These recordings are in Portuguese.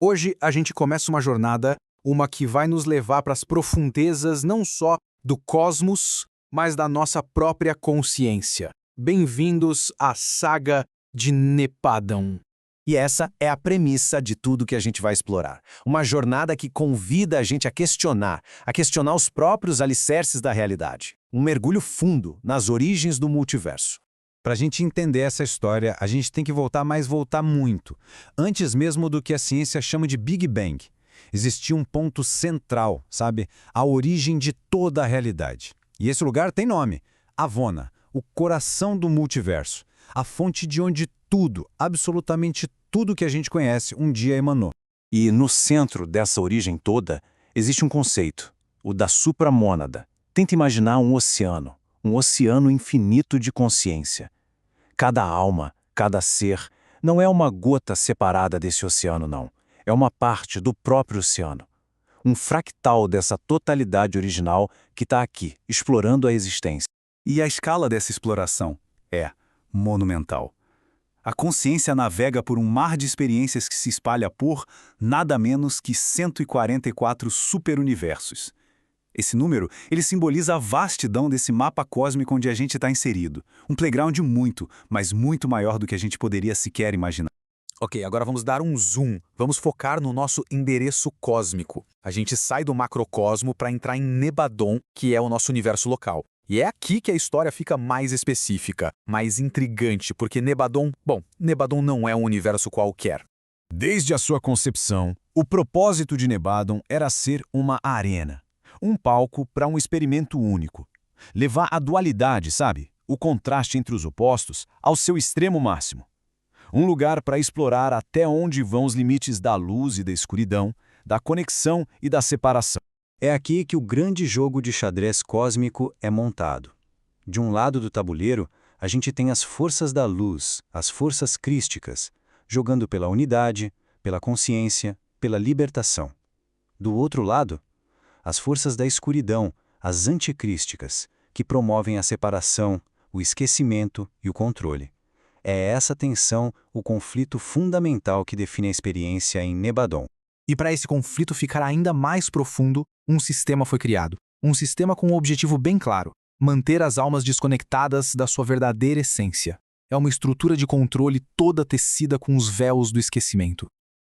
Hoje a gente começa uma jornada, uma que vai nos levar para as profundezas não só do cosmos, mas da nossa própria consciência. Bem-vindos à saga de Nebadon. E essa é a premissa de tudo que a gente vai explorar. Uma jornada que convida a gente a questionar os próprios alicerces da realidade. Um mergulho fundo nas origens do multiverso. Para a gente entender essa história, a gente tem que voltar muito. Antes mesmo do que a ciência chama de Big Bang. Existia um ponto central, sabe? A origem de toda a realidade. E esse lugar tem nome: Avona, o coração do multiverso. A fonte de onde tudo, absolutamente tudo que a gente conhece, um dia emanou. E no centro dessa origem toda, existe um conceito, o da supramônada. Tenta imaginar um oceano infinito de consciência. Cada alma, cada ser, não é uma gota separada desse oceano, não. É uma parte do próprio oceano. Um fractal dessa totalidade original que está aqui, explorando a existência. E a escala dessa exploração é monumental. A consciência navega por um mar de experiências que se espalha por nada menos que 144 superuniversos. Esse número, ele simboliza a vastidão desse mapa cósmico onde a gente está inserido. Um playground muito, mas muito maior do que a gente poderia sequer imaginar. Ok, agora vamos dar um zoom. Vamos focar no nosso endereço cósmico. A gente sai do macrocosmo para entrar em Nebadon, que é o nosso universo local. E é aqui que a história fica mais específica, mais intrigante, porque Nebadon não é um universo qualquer. Desde a sua concepção, o propósito de Nebadon era ser uma arena. Um palco para um experimento único. Levar a dualidade, sabe? O contraste entre os opostos, ao seu extremo máximo. Um lugar para explorar até onde vão os limites da luz e da escuridão, da conexão e da separação. É aqui que o grande jogo de xadrez cósmico é montado. De um lado do tabuleiro, a gente tem as forças da luz, as forças crísticas, jogando pela unidade, pela consciência, pela libertação. Do outro lado, as forças da escuridão, as anticrísticas, que promovem a separação, o esquecimento e o controle. É essa tensão o conflito fundamental que define a experiência em Nebadon. E para esse conflito ficar ainda mais profundo, um sistema foi criado. Um sistema com um objetivo bem claro: manter as almas desconectadas da sua verdadeira essência. É uma estrutura de controle toda tecida com os véus do esquecimento.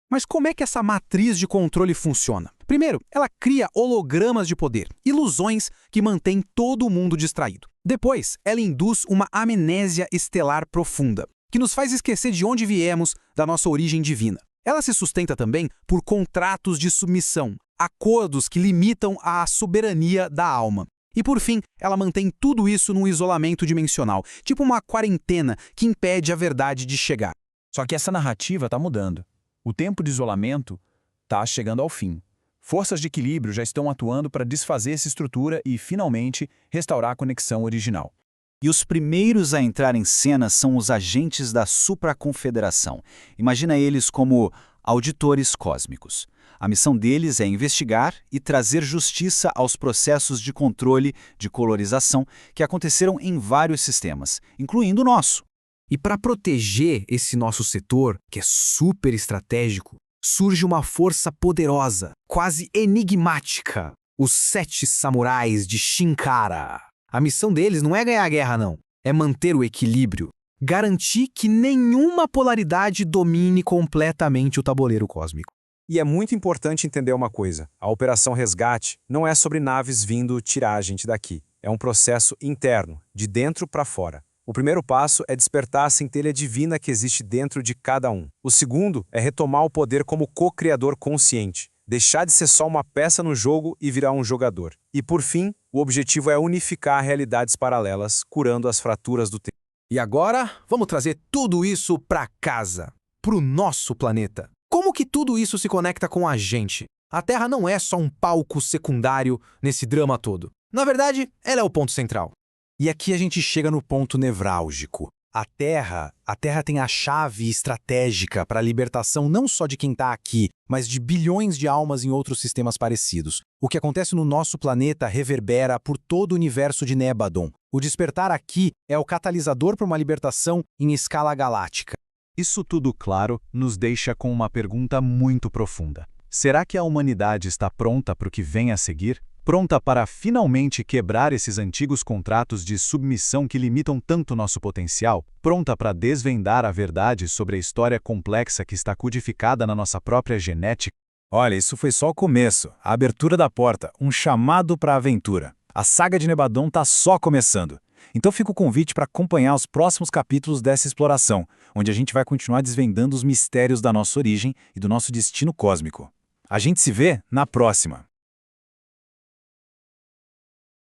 Mas como é que essa matriz de controle funciona? Primeiro, ela cria hologramas de poder, ilusões que mantêm todo mundo distraído. Depois, ela induz uma amnésia estelar profunda, que nos faz esquecer de onde viemos, da nossa origem divina. Ela se sustenta também por contratos de submissão, acordos que limitam a soberania da alma. E por fim, ela mantém tudo isso num isolamento dimensional, tipo uma quarentena que impede a verdade de chegar. Só que essa narrativa está mudando. O tempo de isolamento está chegando ao fim. Forças de equilíbrio já estão atuando para desfazer essa estrutura e, finalmente, restaurar a conexão original. E os primeiros a entrar em cena são os agentes da supraconfederação. Imagina eles como auditores cósmicos. A missão deles é investigar e trazer justiça aos processos de controle de colorização que aconteceram em vários sistemas, incluindo o nosso. E para proteger esse nosso setor, que é super estratégico, surge uma força poderosa, quase enigmática: os 7 samurais de Shinkara. A missão deles não é ganhar a guerra, não. É manter o equilíbrio. Garantir que nenhuma polaridade domine completamente o tabuleiro cósmico. E é muito importante entender uma coisa: a Operação Resgate não é sobre naves vindo tirar a gente daqui. É um processo interno, de dentro para fora. O primeiro passo é despertar a centelha divina que existe dentro de cada um. O segundo é retomar o poder como co-criador consciente. Deixar de ser só uma peça no jogo e virar um jogador. E por fim, o objetivo é unificar realidades paralelas, curando as fraturas do tempo. E agora, vamos trazer tudo isso para casa, pro nosso planeta. Como que tudo isso se conecta com a gente? A Terra não é só um palco secundário nesse drama todo. Na verdade, ela é o ponto central. E aqui a gente chega no ponto nevrálgico. A Terra tem a chave estratégica para a libertação não só de quem está aqui, mas de bilhões de almas em outros sistemas parecidos. O que acontece no nosso planeta reverbera por todo o universo de Nebadon. O despertar aqui é o catalisador para uma libertação em escala galáctica. Isso tudo, claro, nos deixa com uma pergunta muito profunda. Será que a humanidade está pronta para o que vem a seguir? Pronta para finalmente quebrar esses antigos contratos de submissão que limitam tanto nosso potencial? Pronta para desvendar a verdade sobre a história complexa que está codificada na nossa própria genética? Olha, isso foi só o começo, a abertura da porta, um chamado para a aventura. A saga de Nebadon está só começando. Então fica o convite para acompanhar os próximos capítulos dessa exploração, onde a gente vai continuar desvendando os mistérios da nossa origem e do nosso destino cósmico. A gente se vê na próxima!